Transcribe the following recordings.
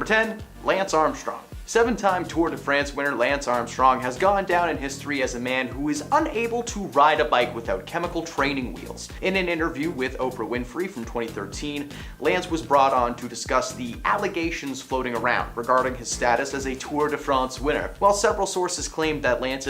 Number 10, Lance Armstrong. 7-time Tour de France winner Lance Armstrong has gone down in history as a man who is unable to ride a bike without chemical training wheels. In an interview with Oprah Winfrey from 2013, Lance was brought on to discuss the allegations floating around regarding his status as a Tour de France winner. While several sources claimed that Lance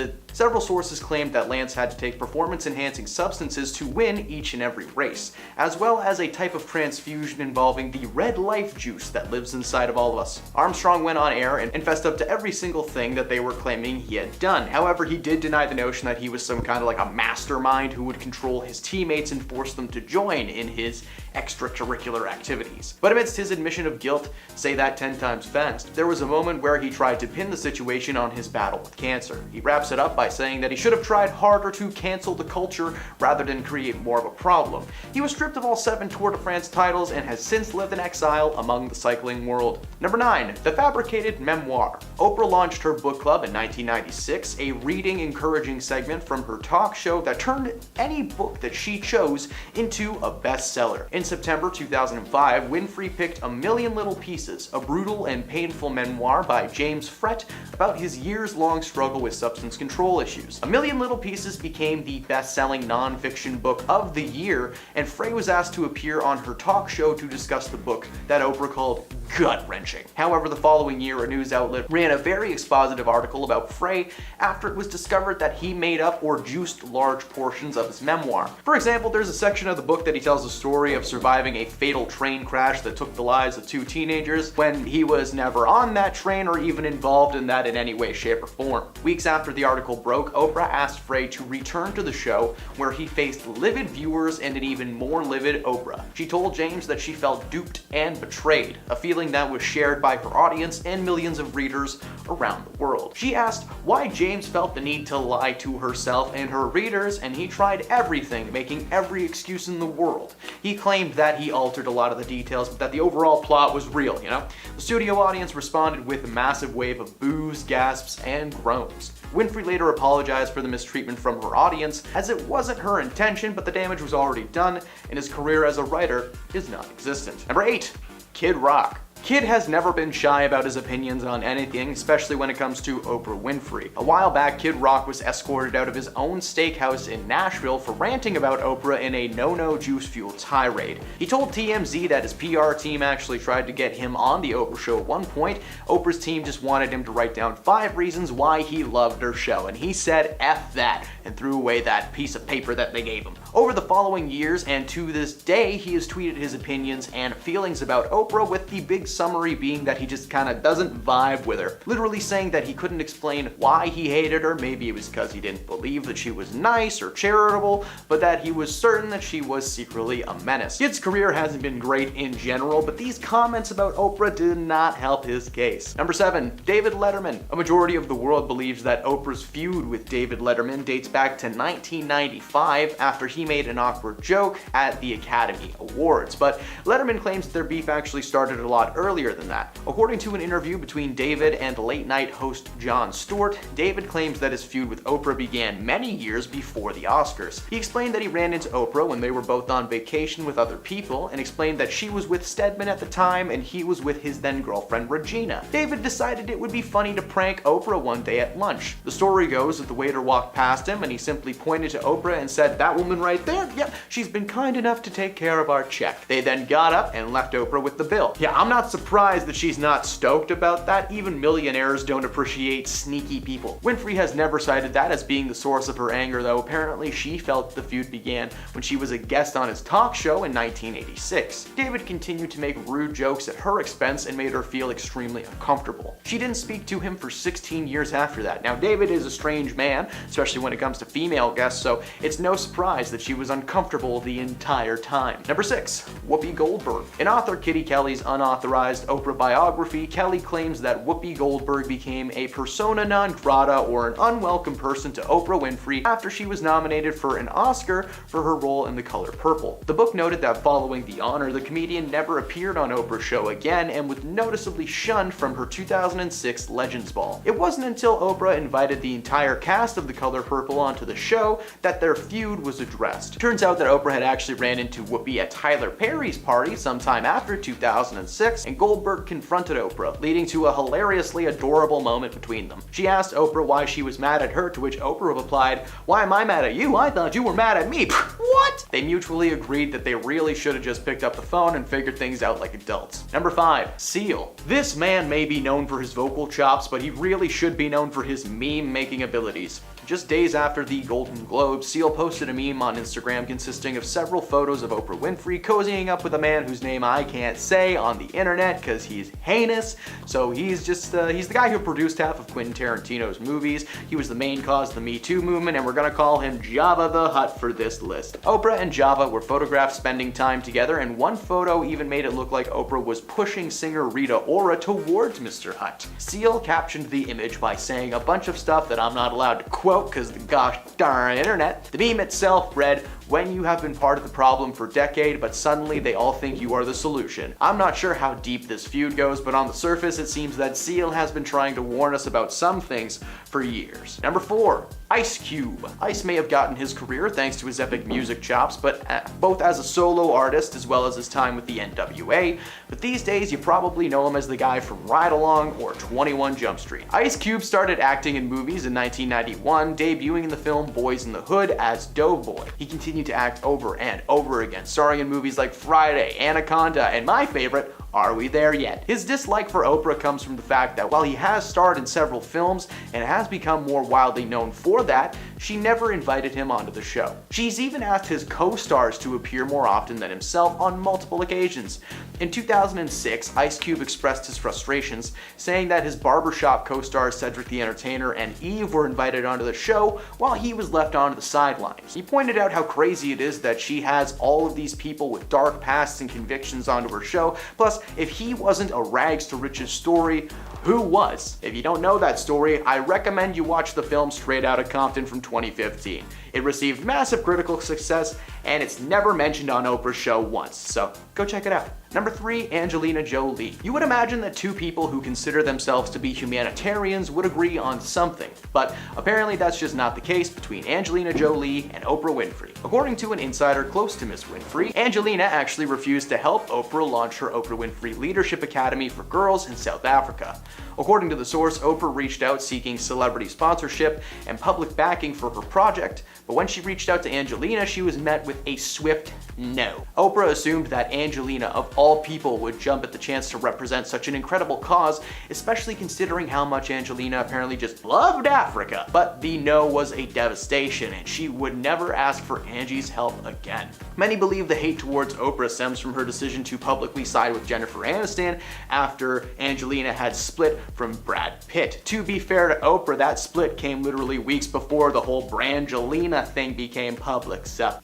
had to take performance-enhancing substances to win each and every race, as well as a type of transfusion involving the red life juice that lives inside of all of us. Armstrong went on air and fessed up to every single thing that they were claiming he had done. However, he did deny the notion that he was some kind of like a mastermind who would control his teammates and force them to join in his extracurricular activities. But amidst his admission of guilt, say that 10 times fast, there was a moment where he tried to pin the situation on his battle with cancer. He wraps it up by saying that he should have tried harder to cancel the culture rather than create more of a problem. He was stripped of all 7 Tour de France titles and has since lived in exile among the cycling world. Number 9, the fabricated memoir. Oprah launched her book club in 1996, a reading encouraging segment from her talk show that turned any book that she chose into a bestseller. In September 2005, Winfrey picked A Million Little Pieces, a brutal and painful memoir by James Frett about his years-long struggle with substance control issues. A Million Little Pieces became the best-selling non-fiction book of the year, and Frey was asked to appear on her talk show to discuss the book that Oprah called gut-wrenching. However, the following year, a news outlet ran a very expositive article about Frey after it was discovered that he made up or juiced large portions of his memoir. For example, there's a section of the book that he tells the story of surviving a fatal train crash that took the lives of 2 teenagers when he was never on that train or even involved in that in any way, shape, or form. Weeks after the article broke, Oprah asked Frey to return to the show, where he faced livid viewers and an even more livid Oprah. She told James that she felt duped and betrayed, a feeling that was shared by her audience and millions of readers around the world. She asked why James felt the need to lie to herself and her readers, and he tried everything, making every excuse in the world. He claimed that he altered a lot of the details, but that the overall plot was real, you know? The studio audience responded with a massive wave of boos, gasps, and groans. Winfrey later apologized for the mistreatment from her audience, as it wasn't her intention, but the damage was already done, and his career as a writer is non-existent. Number 8, Kid Rock. Kid has never been shy about his opinions on anything, especially when it comes to Oprah Winfrey. A while back, Kid Rock was escorted out of his own steakhouse in Nashville for ranting about Oprah in a no-no juice-fueled tirade. He told TMZ that his PR team actually tried to get him on the Oprah show at one point. Oprah's team just wanted him to write down 5 reasons why he loved her show, and he said F that and threw away that piece of paper that they gave him. Over the following years and to this day, he has tweeted his opinions and feelings about Oprah, with the big summary being that he just kinda doesn't vibe with her, literally saying that he couldn't explain why he hated her. Maybe it was because he didn't believe that she was nice or charitable, but that he was certain that she was secretly a menace. Kid's career hasn't been great in general, but these comments about Oprah did not help his case. Number 7, David Letterman. A majority of the world believes that Oprah's feud with David Letterman dates back to 1995 after he made an awkward joke at the Academy Awards, but Letterman claims that their beef actually started a lot earlier than that. According to an interview between David and late-night host Jon Stewart, David claims that his feud with Oprah began many years before the Oscars. He explained that he ran into Oprah when they were both on vacation with other people, and explained that she was with Stedman at the time and he was with his then-girlfriend Regina. David decided it would be funny to prank Oprah one day at lunch. The story goes that the waiter walked past him and he simply pointed to Oprah and said, "That woman right there? Yep, she's been kind enough to take care of our check." They then got up and left Oprah with the bill. Yeah, I'm not surprised that she's not stoked about that. Even millionaires don't appreciate sneaky people. Winfrey has never cited that as being the source of her anger, though apparently she felt the feud began when she was a guest on his talk show in 1986. David continued to make rude jokes at her expense and made her feel extremely uncomfortable. She didn't speak to him for 16 years after that. Now, David is a strange man, especially when it comes to female guests, so it's no surprise that she was uncomfortable the entire time. Number 6, Whoopi Goldberg. In author Kitty Kelly's unauthorized Oprah biography, Kelly claims that Whoopi Goldberg became a persona non grata, or an unwelcome person, to Oprah Winfrey after she was nominated for an Oscar for her role in The Color Purple. The book noted that following the honor, the comedian never appeared on Oprah's show again and was noticeably shunned from her 2006 Legends Ball. It wasn't until Oprah invited the entire cast of The Color Purple onto the show that their feud was addressed. Turns out that Oprah had actually ran into Whoopi at Tyler Perry's party sometime after 2006, this, and Goldberg confronted Oprah, leading to a hilariously adorable moment between them. She asked Oprah why she was mad at her, to which Oprah replied, "Why am I mad at you? I thought you were mad at me." What? They mutually agreed that they really should have just picked up the phone and figured things out like adults. Number 5. Seal. This man may be known for his vocal chops, but he really should be known for his meme-making abilities. Just days after the Golden Globes, Seal posted a meme on Instagram consisting of several photos of Oprah Winfrey cozying up with a man whose name I can't say on the internet because he's heinous. So he's the guy who produced half of Quentin Tarantino's movies. He was the main cause of the Me Too movement, and we're gonna call him Jabba the Hutt for this list. Oprah and Jabba were photographed spending time together, and one photo even made it look like Oprah was pushing singer Rita Ora towards Mr. Hutt. Seal captioned the image by saying a bunch of stuff that I'm not allowed to quote because the gosh darn internet. The meme itself read, "When you have been part of the problem for a decade, but suddenly they all think you are the solution." I'm not sure how deep this feud goes, but on the surface it seems that Seal has been trying to warn us about some things for years. Number 4. Ice Cube. Ice may have gotten his career thanks to his epic music chops, but both as a solo artist as well as his time with the NWA, but these days you probably know him as the guy from Ride Along or 21 Jump Street. Ice Cube started acting in movies in 1991, debuting in the film Boys in the Hood as Doughboy. He continued to act over and over again, starring in movies like Friday, Anaconda, and my favorite, Are We There Yet? His dislike for Oprah comes from the fact that while he has starred in several films and has become more widely known for that, she never invited him onto the show. She's even asked his co-stars to appear more often than himself on multiple occasions. In 2006, Ice Cube expressed his frustrations, saying that his barbershop co-stars Cedric the Entertainer and Eve were invited onto the show while he was left onto the sidelines. He pointed out how crazy it is that she has all of these people with dark pasts and convictions onto her show, plus if he wasn't a rags to riches story, who was? If you don't know that story, I recommend you watch the film Straight Outta Compton from 2015. It received massive critical success, and it's never mentioned on Oprah's show once, so go check it out. Number 3, Angelina Jolie. You would imagine that two people who consider themselves to be humanitarians would agree on something, but apparently that's just not the case between Angelina Jolie and Oprah Winfrey. According to an insider close to Miss Winfrey, Angelina actually refused to help Oprah launch her Oprah Winfrey Leadership Academy for Girls in South Africa. According to the source, Oprah reached out seeking celebrity sponsorship and public backing for her project, but when she reached out to Angelina, she was met with a swift no. Oprah assumed that Angelina, of all people, would jump at the chance to represent such an incredible cause, especially considering how much Angelina apparently just loved Africa. But the no was a devastation, and she would never ask for Angie's help again. Many believe the hate towards Oprah stems from her decision to publicly side with Jennifer Aniston after Angelina had split from Brad Pitt. To be fair to Oprah, that split came literally weeks before the whole Brangelina thing became public, so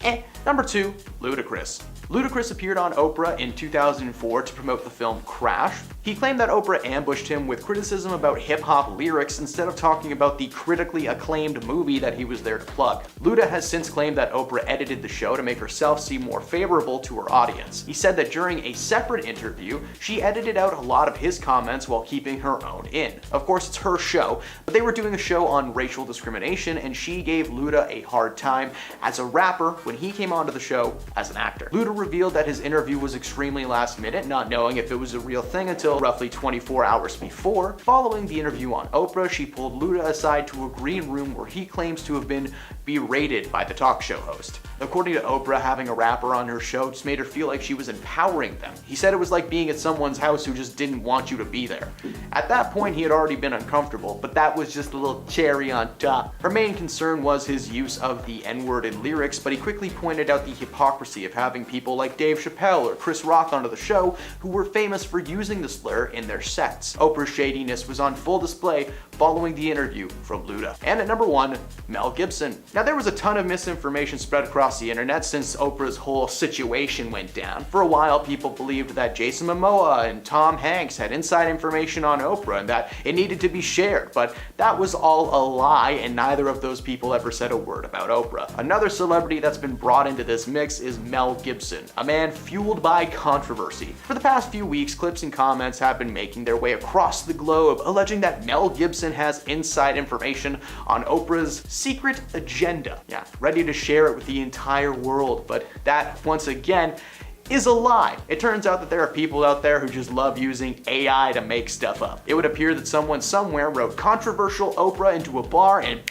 Number 2, Ludacris. Ludacris appeared on Oprah in 2004 to promote the film Crash. He claimed that Oprah ambushed him with criticism about hip-hop lyrics instead of talking about the critically acclaimed movie that he was there to plug. Luda has since claimed that Oprah edited the show to make herself seem more favorable to her audience. He said that during a separate interview, she edited out a lot of his comments while keeping her own in. Of course, it's her show, but they were doing a show on racial discrimination, and she gave Luda a hard time as a rapper when he came onto the show as an actor. Luda revealed that his interview was extremely last minute, not knowing if it was a real thing until roughly 24 hours before. Following the interview on Oprah, she pulled Luda aside to a green room where he claims to have been berated by the talk show host. According to Oprah, having a rapper on her show just made her feel like she was empowering them. He said it was like being at someone's house who just didn't want you to be there. At that point, he had already been uncomfortable, but that was just a little cherry on top. Her main concern was his use of the N-word in lyrics, but he quickly pointed out the hypocrisy of having people like Dave Chappelle or Chris Rock onto the show who were famous for using the slur in their sets. Oprah's shadiness was on full display following the interview from Luda. And at number 1, Mel Gibson. Now, there was a ton of misinformation spread across the internet since Oprah's whole situation went down. For a while, people believed that Jason Momoa and Tom Hanks had inside information on Oprah and that it needed to be shared, but that was all a lie, and neither of those people ever said a word about Oprah. Another celebrity that's been brought into this mix is Mel Gibson, a man fueled by controversy. For the past few weeks, clips and comments have been making their way across the globe, alleging that Mel Gibson has inside information on Oprah's secret agenda. Yeah, ready to share it with the entire world, but that, once again, is a lie. It turns out that there are people out there who just love using AI to make stuff up. It would appear that someone somewhere wrote controversial Oprah into a bar and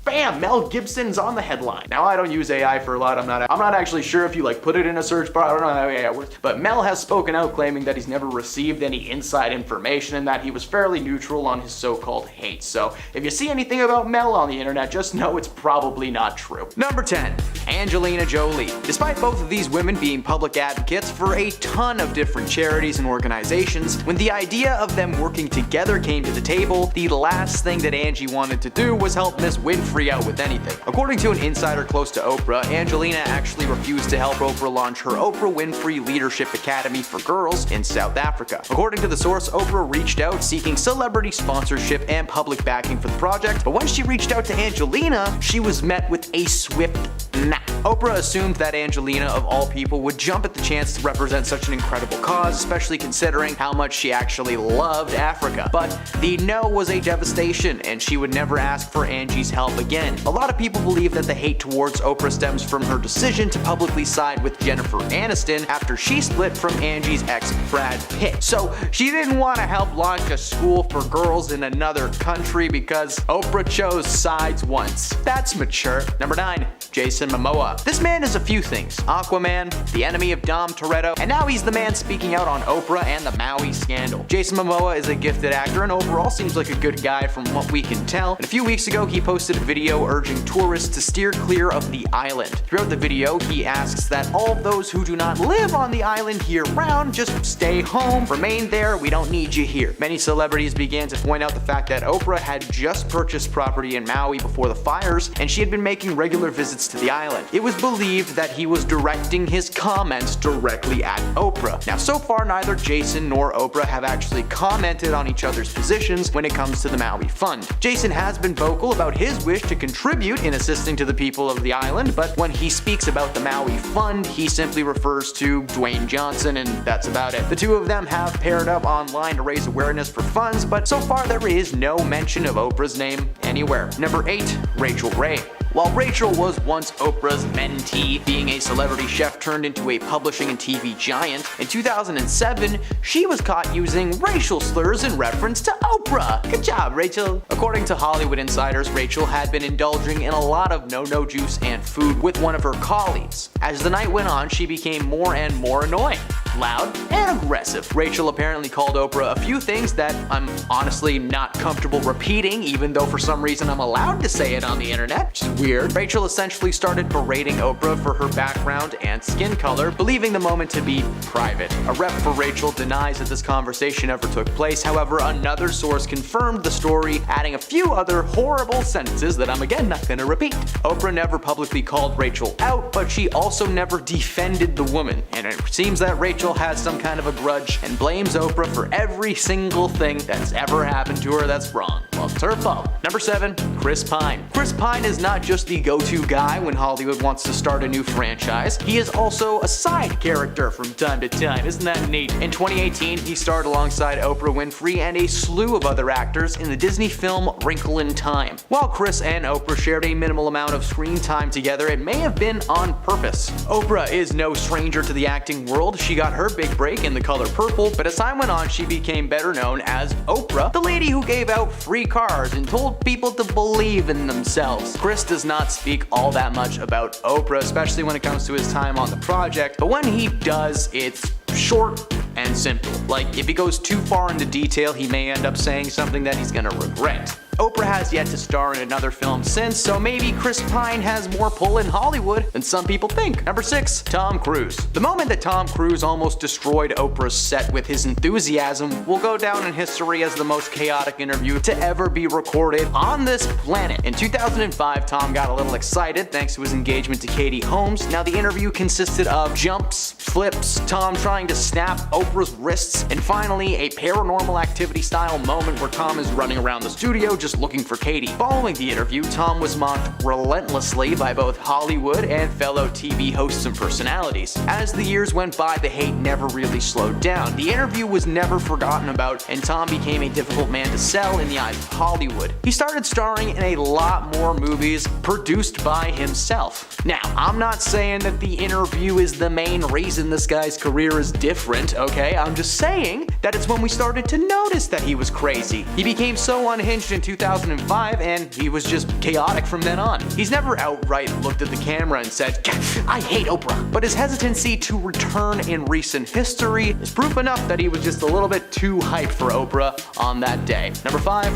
bam, Mel Gibson's on the headline. Now, I don't use AI for a lot. I'm not actually sure if you put it in a search bar. I don't know how AI works. But Mel has spoken out claiming that he's never received any inside information and that he was fairly neutral on his so-called hate. So if you see anything about Mel on the internet, just know it's probably not true. Number 10, Angelina Jolie. Despite both of these women being public advocates for a ton of different charities and organizations, when the idea of them working together came to the table, the last thing that Angie wanted to do was help Miss Winfrey out with anything. According to an insider close to Oprah, Angelina actually refused to help Oprah launch her Oprah Winfrey Leadership Academy for Girls in South Africa. According to the source, Oprah reached out seeking celebrity sponsorship and public backing for the project, but when she reached out to Angelina, she was met with a swift nah. Oprah assumed that Angelina, of all people, would jump at the chance to represent such an incredible cause, especially considering how much she actually loved Africa. But the no was a devastation, and she would never ask for Angie's help again. A lot of people believe that the hate towards Oprah stems from her decision to publicly side with Jennifer Aniston after she split from Angie's ex Brad Pitt. So she didn't want to help launch a school for girls in another country because Oprah chose sides once. That's mature. Number 9, Jason Momoa. This man is a few things: Aquaman, the enemy of Dom Toretto, and now he's the man speaking out on Oprah and the Maui scandal. Jason Momoa is a gifted actor and overall seems like a good guy from what we can tell. And a few weeks ago, he posted a video urging tourists to steer clear of the island. Throughout the video, he asks that all those who do not live on the island year-round just stay home, remain there, we don't need you here. Many celebrities began to point out the fact that Oprah had just purchased property in Maui before the fires, and she had been making regular visits to the island. It was believed that he was directing his comments directly at Oprah. Now, so far, neither Jason nor Oprah have actually commented on each other's positions when it comes to the Maui Fund. Jason has been vocal about his wish to contribute in assisting to the people of the island, but when he speaks about the Maui Fund, he simply refers to Dwayne Johnson, and that's about it. The two of them have paired up online to raise awareness for funds, but so far there is no mention of Oprah's name anywhere. Number 8, Rachel Ray. While Rachel was once Oprah's mentee, being a celebrity chef turned into a publishing and TV giant, in 2007, she was caught using racial slurs in reference to Oprah. Good job, Rachel. According to Hollywood insiders, Rachel had been indulging in a lot of no-no juice and food with one of her colleagues. As the night went on, she became more and more annoying, loud, and aggressive. Rachel apparently called Oprah a few things that I'm honestly not comfortable repeating, even though for some reason I'm allowed to say it on the internet, which is weird. Rachel essentially started berating Oprah for her background and skin color, believing the moment to be private. A rep for Rachel denies that this conversation ever took place. However, another source confirmed the story, adding a few other horrible sentences that I'm again not gonna repeat. Oprah never publicly called Rachel out, but she also never defended the woman, and it seems that Rachel has some kind of a grudge and blames Oprah for every single thing that's ever happened to her that's wrong. Well, it's her fault. Number 7, Chris Pine. Chris Pine is not just the go-to guy when Hollywood wants to start a new franchise. He is also a side character from time to time. Isn't that neat? In 2018, he starred alongside Oprah Winfrey and a slew of other actors in the Disney film Wrinkle in Time. While Chris and Oprah shared a minimal amount of screen time together, it may have been on purpose. Oprah is no stranger to the acting world. She got her big break in The Color Purple, but as time went on, she became better known as Oprah, the lady who gave out free cars and told people to believe in themselves. Chris does not speak all that much about Oprah, especially when it comes to his time on the project, but when he does, it's short and simple. Like, if he goes too far into detail, he may end up saying something that he's gonna regret. Oprah has yet to star in another film since, so maybe Chris Pine has more pull in Hollywood than some people think. Number 6, Tom Cruise. The moment that Tom Cruise almost destroyed Oprah's set with his enthusiasm will go down in history as the most chaotic interview to ever be recorded on this planet. In 2005, Tom got a little excited thanks to his engagement to Katie Holmes. Now, the interview consisted of jumps, flips, Tom trying to snap Oprah's wrists, and finally a Paranormal Activity style moment where Tom is running around the studio just just looking for Katie. Following the interview, Tom was mocked relentlessly by both Hollywood and fellow TV hosts and personalities. As the years went by, the hate never really slowed down. The interview was never forgotten about, and Tom became a difficult man to sell in the eyes of Hollywood. He started starring in a lot more movies produced by himself. Now, I'm not saying that the interview is the main reason this guy's career is different, okay? I'm just saying that it's when we started to notice that he was crazy. He became so unhinged in 2005, and he was just chaotic from then on. He's never outright looked at the camera and said, "I hate Oprah," but his hesitancy to return in recent history is proof enough that he was just a little bit too hyped for Oprah on that day. Number 5,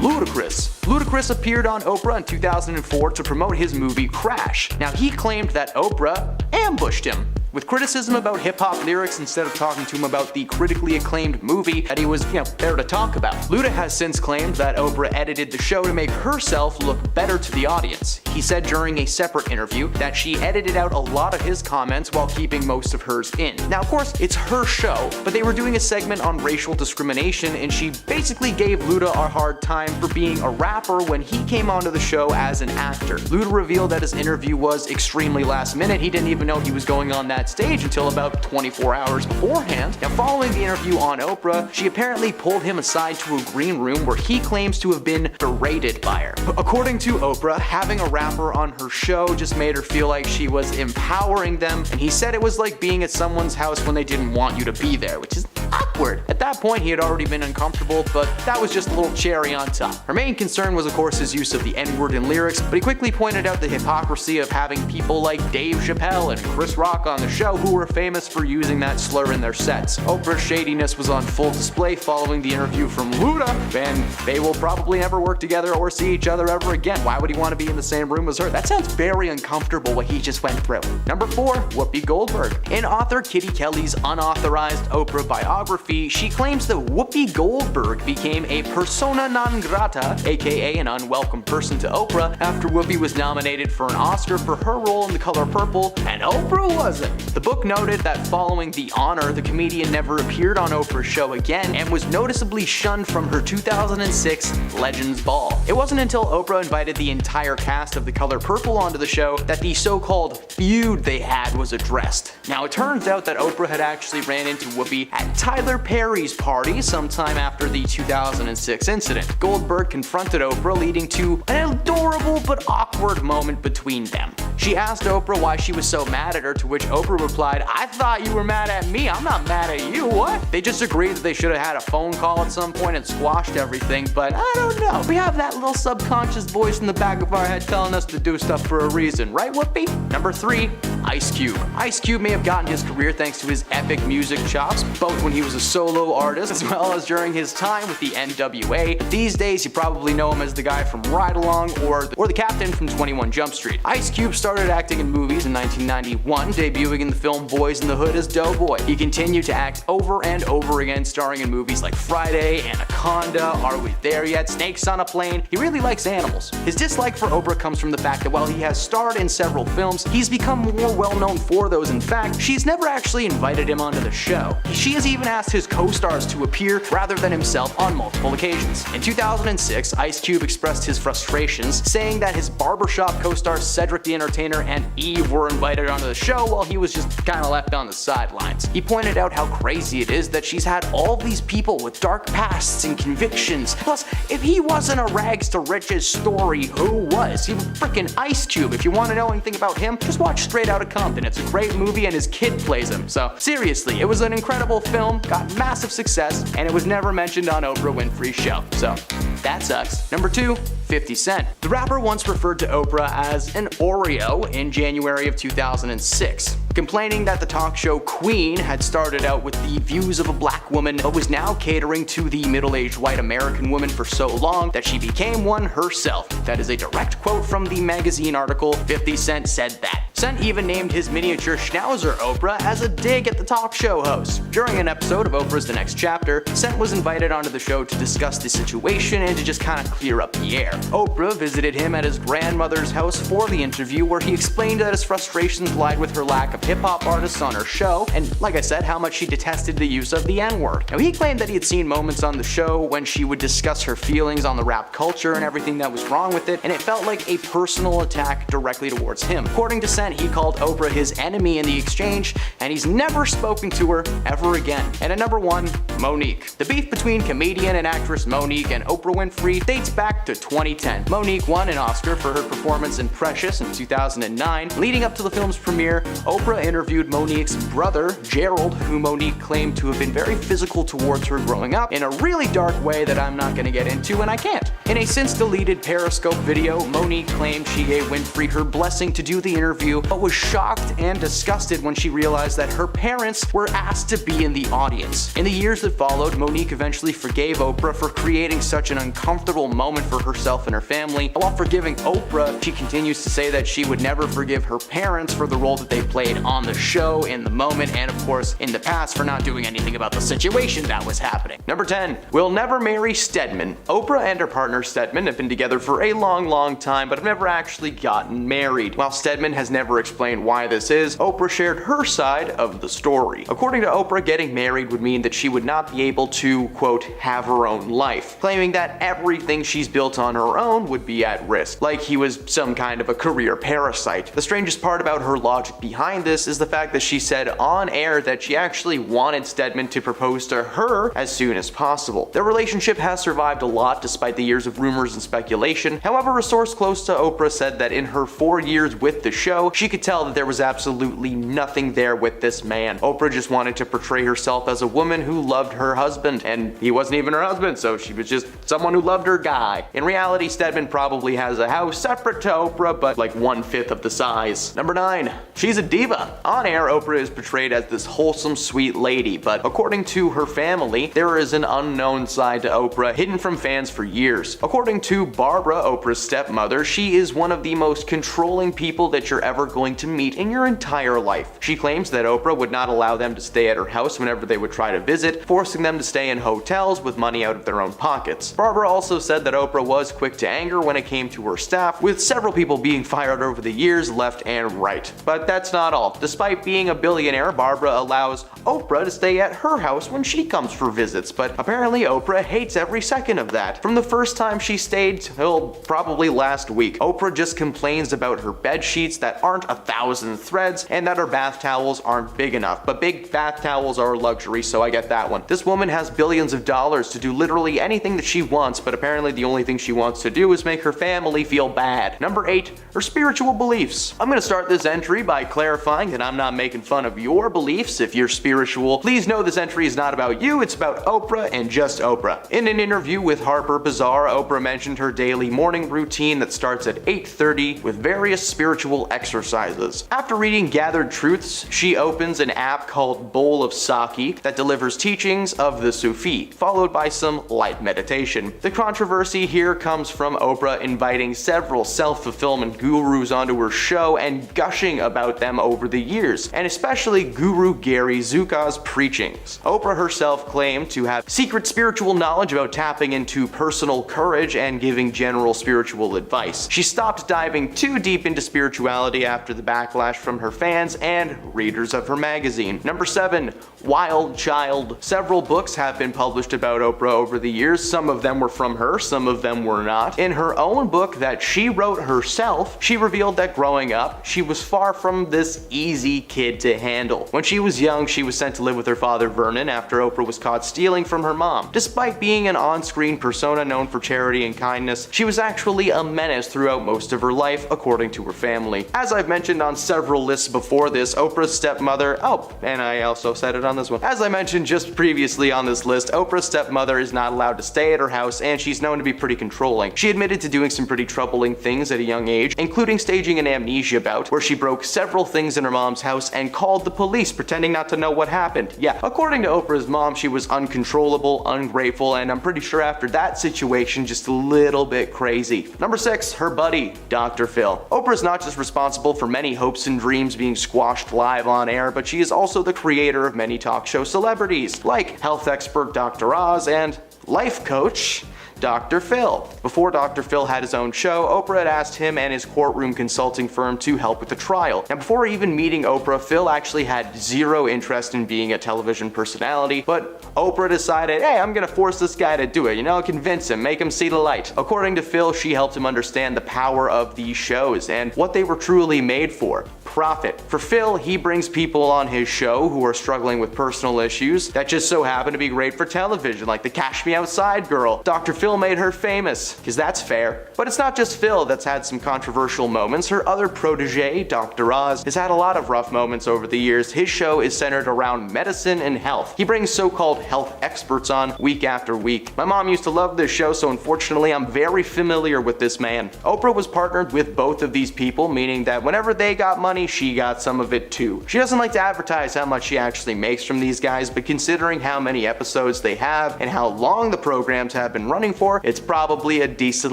Ludacris. Ludacris appeared on Oprah in 2004 to promote his movie Crash. Now, he claimed that Oprah ambushed him with criticism about hip-hop lyrics instead of talking to him about the critically acclaimed movie that he was, there to talk about. Luda has since claimed that Oprah edited the show to make herself look better to the audience. He said during a separate interview that she edited out a lot of his comments while keeping most of hers in. Now, of course, it's her show, but they were doing a segment on racial discrimination, and she basically gave Luda a hard time for being a rapper when he came onto the show as an actor. Luda revealed that his interview was extremely last minute. He didn't even know he was going on that stage until about 24 hours beforehand. Now, following the interview on Oprah, she apparently pulled him aside to a green room where he claims to have been berated by her. According to Oprah, having a rapper on her show just made her feel like she was empowering them, and he said it was like being at someone's house when they didn't want you to be there, which is awkward. At that point, he had already been uncomfortable, but that was just a little cherry on top. Her main concern was, of course, his use of the N-word in lyrics, but he quickly pointed out the hypocrisy of having people like Dave Chappelle and Chris Rock on the show who were famous for using that slur in their sets. Oprah's shadiness was on full display following the interview from Luda, and they will probably never work together or see each other ever again. Why would he want to be in the same room as her? That sounds very uncomfortable what he just went through. Number 4, Whoopi Goldberg. In author Kitty Kelly's unauthorized Oprah biography, she claims that Whoopi Goldberg became a persona non grata, aka an unwelcome person to Oprah, after Whoopi was nominated for an Oscar for her role in The Color Purple, and Oprah wasn't. The book noted that following the honor, the comedian never appeared on Oprah's show again and was noticeably shunned from her 2006 Legends Ball. It wasn't until Oprah invited the entire cast of The Color Purple onto the show that the so-called feud they had was addressed. Now, it turns out that Oprah had actually ran into Whoopi at Tyler Perry's party sometime after the 2006 incident. Goldberg confronted Oprah, leading to an adorable but awkward moment between them. She asked Oprah why she was so mad at her, to which Oprah replied, "I thought you were mad at me. I'm not mad at you. What?" They just agreed that they should have had a phone call at some point and squashed everything, but I don't know. We have that little subconscious voice in the back of our head telling us to do stuff for a reason, right, Whoopi? Number 3, Ice Cube. Ice Cube may have gotten his career thanks to his epic music chops, both when he was a solo artist as well as during his time with the NWA. These days, you probably know him as the guy from Ride Along or the captain from 21 Jump Street. Ice Cube started acting in movies in 1991, debuting in the film Boys in the Hood as Doughboy. He continued to act over and over again, starring in movies like Friday, Anaconda, Are We There Yet?, Snakes on a Plane. He really likes animals. His dislike for Oprah comes from the fact that while he has starred in several films, he's become more well-known for those. In fact, she's never actually invited him onto the show. She has even asked his co-stars to appear rather than himself on multiple occasions. In 2006, Ice Cube expressed his frustrations, saying that his barbershop co-stars Cedric the Entertainer and Eve were invited onto the show while he was just kinda left on the sidelines. He pointed out how crazy it is that she's had all these people with dark pasts and convictions. Plus, if he wasn't a rags to riches story, who was? He was freaking Ice Cube. If you want to know anything about him, just watch Straight Outta Compton. It's a great movie and his kid plays him. So seriously, it was an incredible film, got massive success, and it was never mentioned on Oprah Winfrey's show. So that sucks. Number 2, 50 Cent. The rapper once referred to Oprah as an Oreo in January of 2006, complaining that the talk show Queen had started out with the views of a black woman but was now catering to the middle-aged white American woman for so long that she became one herself. That is a direct quote from the magazine article. 50 Cent said that. Scent even named his miniature schnauzer Oprah as a dig at the talk show host. During an episode of Oprah's The Next Chapter, Scent was invited onto the show to discuss the situation and to just kind of clear up the air. Oprah visited him at his grandmother's house for the interview, where he explained that his frustrations lied with her lack of hip-hop artists on her show, and like I said, how much she detested the use of the N-word. Now, he claimed that he had seen moments on the show when she would discuss her feelings on the rap culture and everything that was wrong with it, and it felt like a personal attack directly towards him. According to Scent, he called Oprah his enemy in the exchange, and he's never spoken to her ever again. And at number 1, Monique. The beef between comedian and actress Monique and Oprah Winfrey dates back to 2010. Monique won an Oscar for her performance in Precious in 2009. Leading up to the film's premiere, Oprah interviewed Monique's brother, Gerald, who Monique claimed to have been very physical towards her growing up in a really dark way that I'm not gonna get into, and I can't. In a since-deleted Periscope video, Monique claimed she gave Winfrey her blessing to do the interview, but was shocked and disgusted when she realized that her parents were asked to be in the audience. In the years that followed, Monique eventually forgave Oprah for creating such an uncomfortable moment for herself and her family. While forgiving Oprah, she continues to say that she would never forgive her parents for the role that they played on the show, in the moment, and of course in the past for not doing anything about the situation that was happening. Number 10. Will never marry Stedman. Oprah and her partner Stedman have been together for a long time, but have never actually gotten married. While Stedman has never explained why this is, Oprah shared her side of the story. According to Oprah, getting married would mean that she would not be able to, quote, have her own life, claiming that everything she's built on her own would be at risk, like he was some kind of a career parasite. The strangest part about her logic behind this is the fact that she said on air that she actually wanted Stedman to propose to her as soon as possible. Their relationship has survived a lot despite the years of rumors and speculation. However, a source close to Oprah said that in her 4 years with the show, she could tell that there was absolutely nothing there with this man. Oprah just wanted to portray herself as a woman who loved her husband, and he wasn't even her husband, so she was just someone who loved her guy. In reality, Stedman probably has a house separate to Oprah, but like 1/5 of the size. Number 9. She's a diva. On air, Oprah is portrayed as this wholesome, sweet lady, but according to her family, there is an unknown side to Oprah hidden from fans for years. According to Barbara, Oprah's stepmother, she is one of the most controlling people that you're ever going to meet in your entire life. She claims that Oprah would not allow them to stay at her house whenever they would try to visit, forcing them to stay in hotels with money out of their own pockets. Barbara also said that Oprah was quick to anger when it came to her staff, with several people being fired over the years left and right. But that's not all. Despite being a billionaire, Barbara allows Oprah to stay at her house when she comes for visits, but apparently Oprah hates every second of that. From the first time she stayed till probably last week, Oprah just complains about her bed sheets that aren't 1,000 threads and that her bath towels aren't big enough. But big bath towels are a luxury, so I get that one. This woman has billions of dollars to do literally anything that she wants, but apparently the only thing she wants to do is make her family feel bad. Number 8. Her spiritual beliefs. I'm gonna start this entry by clarifying that I'm not making fun of your beliefs. If you're spiritual, please know this entry is not about you, it's about Oprah and just Oprah. In an interview with Harper Bazaar, Oprah mentioned her daily morning routine that starts at 8:30 with various spiritual exercises. After reading Gathered Truths, she opens an app called Bowl of Sake that delivers teachings of the Sufi, followed by some light meditation. The controversy here comes from Oprah inviting several self-fulfillment gurus onto her show and gushing about them over the years, and especially Guru Gary Zuka's preachings. Oprah herself claimed to have secret spiritual knowledge about tapping into personal courage and giving general spiritual advice. She stopped diving too deep into spirituality after the backlash from her fans and readers of her magazine. Number 7. Wild Child. Several books have been published about Oprah over the years. Some of them were from her, some of them were not. In her own book that she wrote herself, she revealed that growing up, she was far from this easy kid to handle. When she was young, she was sent to live with her father Vernon after Oprah was caught stealing from her mom. Despite being an on-screen persona known for charity and kindness, she was actually a menace throughout most of her life, according to her family. As I've mentioned on several lists before this, Oprah's stepmother, and I also said it on this one. As I mentioned just previously on this list, Oprah's stepmother is not allowed to stay at her house, and she's known to be pretty controlling. She admitted to doing some pretty troubling things at a young age, including staging an amnesia bout where she broke several things in her mom's house and called the police, pretending not to know what happened. Yeah, according to Oprah's mom, she was uncontrollable, ungrateful, and I'm pretty sure after that situation, just a little bit crazy. Number 6, her buddy, Dr. Phil. Oprah's not just responsible responsible for many hopes and dreams being squashed live on air, but she is also the creator of many talk show celebrities, like health expert Dr. Oz and life coach Dr. Phil. Before Dr. Phil had his own show, Oprah had asked him and his courtroom consulting firm to help with the trial. Now, before even meeting Oprah, Phil actually had zero interest in being a television personality, but Oprah decided, hey, I'm gonna force this guy to do it, convince him, make him see the light. According to Phil, she helped him understand the power of these shows and what they were truly made for. Profit. For Phil, he brings people on his show who are struggling with personal issues that just so happen to be great for television, like the Cash Me Outside girl. Dr. Phil made her famous, because that's fair. But it's not just Phil that's had some controversial moments. Her other protege, Dr. Oz, has had a lot of rough moments over the years. His show is centered around medicine and health. He brings so-called health experts on week after week. My mom used to love this show, so unfortunately I'm very familiar with this man. Oprah was partnered with both of these people, meaning that whenever they got money, she got some of it too. She doesn't like to advertise how much she actually makes from these guys, but considering how many episodes they have and how long the programs have been running for, it's probably a decent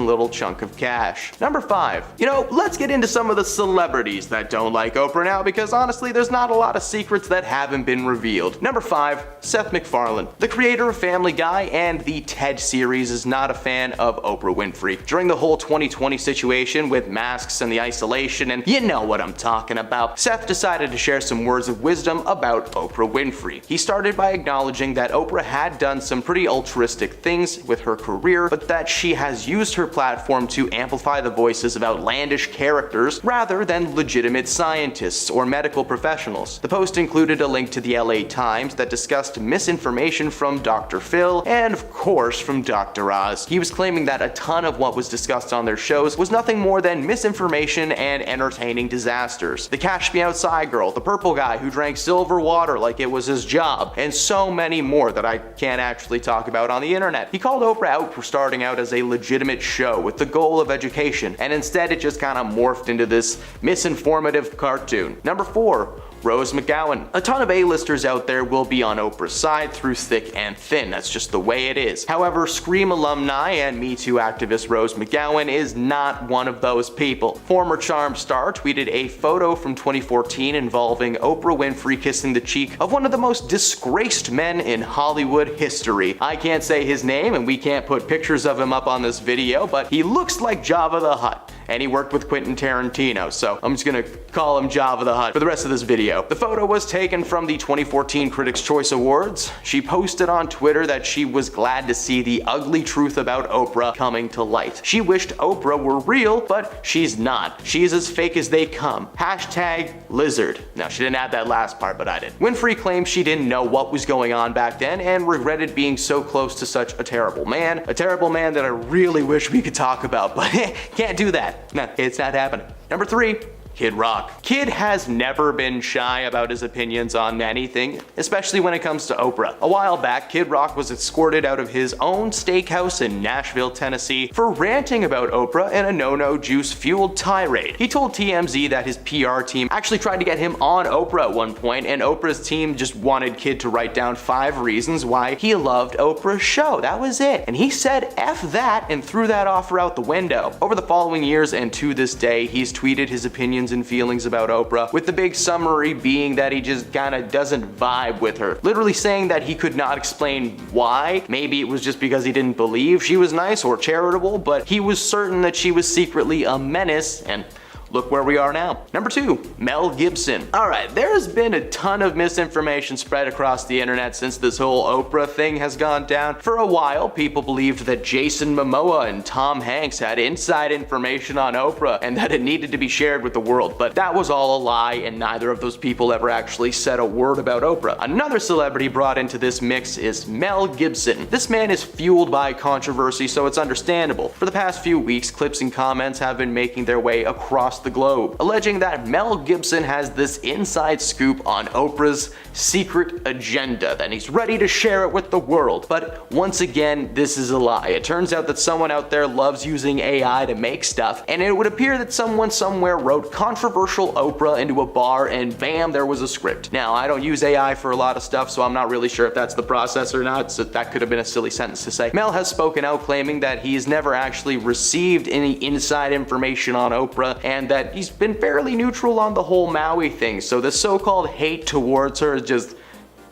little chunk of cash. Number 5. Let's get into some of the celebrities that don't like Oprah now, because honestly, there's not a lot of secrets that haven't been revealed. Number 5. Seth MacFarlane. The creator of Family Guy and the TED series is not a fan of Oprah Winfrey. During the whole 2020 situation with masks and the isolation, and you know what I'm talking about, Seth decided to share some words of wisdom about Oprah Winfrey. He started by acknowledging that Oprah had done some pretty altruistic things with her career, but that she has used her platform to amplify the voices of outlandish characters rather than legitimate scientists or medical professionals. The post included a link to the LA Times that discussed misinformation from Dr. Phil and, of course, from Dr. Oz. He was claiming that a ton of what was discussed on their shows was nothing more than misinformation and entertaining disasters. The Cash Me Outside girl, the purple guy who drank silver water like it was his job, and so many more that I can't actually talk about on the internet. He called Oprah out for starting out as a legitimate show with the goal of education, and instead it just kind of morphed into this misinformative cartoon. Number 4. Rose McGowan. A ton of A-listers out there will be on Oprah's side through thick and thin. That's just the way it is. However, Scream alumni and Me Too activist Rose McGowan is not one of those people. Former Charmed star tweeted a photo from 2014 involving Oprah Winfrey kissing the cheek of one of the most disgraced men in Hollywood history. I can't say his name and we can't put pictures of him up on this video, but he looks like Jabba the Hutt. And he worked with Quentin Tarantino, so I'm just gonna call him Jabba the Hutt for the rest of this video. The photo was taken from the 2014 Critics' Choice Awards. She posted on Twitter that she was glad to see the ugly truth about Oprah coming to light. She wished Oprah were real, but she's not. She's as fake as they come. Hashtag lizard. No, she didn't add that last part, but I did. Winfrey claimed she didn't know what was going on back then and regretted being so close to such a terrible man. A terrible man that I really wish we could talk about, but can't do that. No, it's not happening. Number 3. Kid Rock. Kid has never been shy about his opinions on anything, especially when it comes to Oprah. A while back, Kid Rock was escorted out of his own steakhouse in Nashville, Tennessee for ranting about Oprah in a no-no juice-fueled tirade. He told TMZ that his PR team actually tried to get him on Oprah at one point, and Oprah's team just wanted Kid to write down 5 reasons why he loved Oprah's show. That was it. And he said F that and threw that offer out the window. Over the following years and to this day, he's tweeted his opinions and feelings about Oprah, with the big summary being that he just kinda doesn't vibe with her. Literally saying that he could not explain why. Maybe it was just because he didn't believe she was nice or charitable, but he was certain that she was secretly a menace, and look where we are now. Number 2, Mel Gibson. Alright, there's been a ton of misinformation spread across the internet since this whole Oprah thing has gone down. For a while, people believed that Jason Momoa and Tom Hanks had inside information on Oprah and that it needed to be shared with the world, but that was all a lie and neither of those people ever actually said a word about Oprah. Another celebrity brought into this mix is Mel Gibson. This man is fueled by controversy, so it's understandable. For the past few weeks, clips and comments have been making their way across the globe, alleging that Mel Gibson has this inside scoop on Oprah's secret agenda, that he's ready to share it with the world. But once again, this is a lie. It turns out that someone out there loves using AI to make stuff, and it would appear that someone somewhere wrote controversial Oprah into a bar and bam, there was a script. Now, I don't use AI for a lot of stuff, so I'm not really sure if that's the process or not, so that could have been a silly sentence to say. Mel has spoken out claiming that he's never actually received any inside information on Oprah, and and that he's been fairly neutral on the whole Maui thing, so the so-called hate towards her just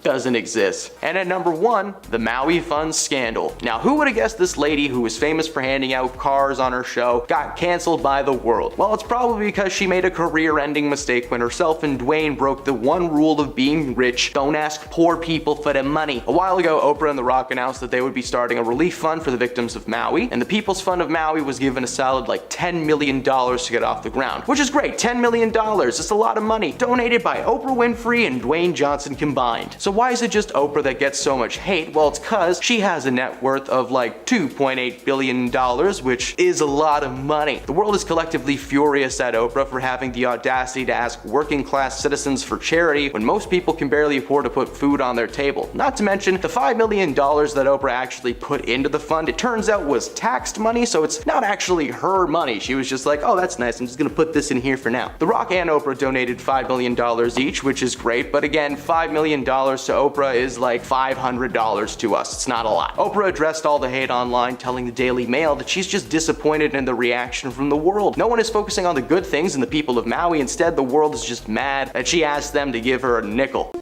doesn't exist. And at number 1, the Maui Funds scandal. Now, who would have guessed this lady, who was famous for handing out cars on her show, got canceled by the world? Well, it's probably because she made a career-ending mistake when herself and Dwayne broke the one rule of being rich: don't ask poor people for their money. A while ago, Oprah and The Rock announced that they would be starting a relief fund for the victims of Maui, and the People's Fund of Maui was given a solid like $10 million to get off the ground, which is great. $10 million, it's a lot of money, donated by Oprah Winfrey and Dwayne Johnson combined. So why is it just Oprah that gets so much hate? Well, it's cause she has a net worth of like $2.8 billion, which is a lot of money. The world is collectively furious at Oprah for having the audacity to ask working class citizens for charity when most people can barely afford to put food on their table. Not to mention the $5 million that Oprah actually put into the fund, it turns out was taxed money, so it's not actually her money. She was just like, oh, that's nice, I'm just gonna put this in here for now. The Rock and Oprah donated $5 million each, which is great, but again, $5 million to Oprah is like $500 to us. It's not a lot. Oprah addressed all the hate online, telling the Daily Mail that she's just disappointed in the reaction from the world. No one is focusing on the good things and the people of Maui. Instead, the world is just mad that she asked them to give her a nickel.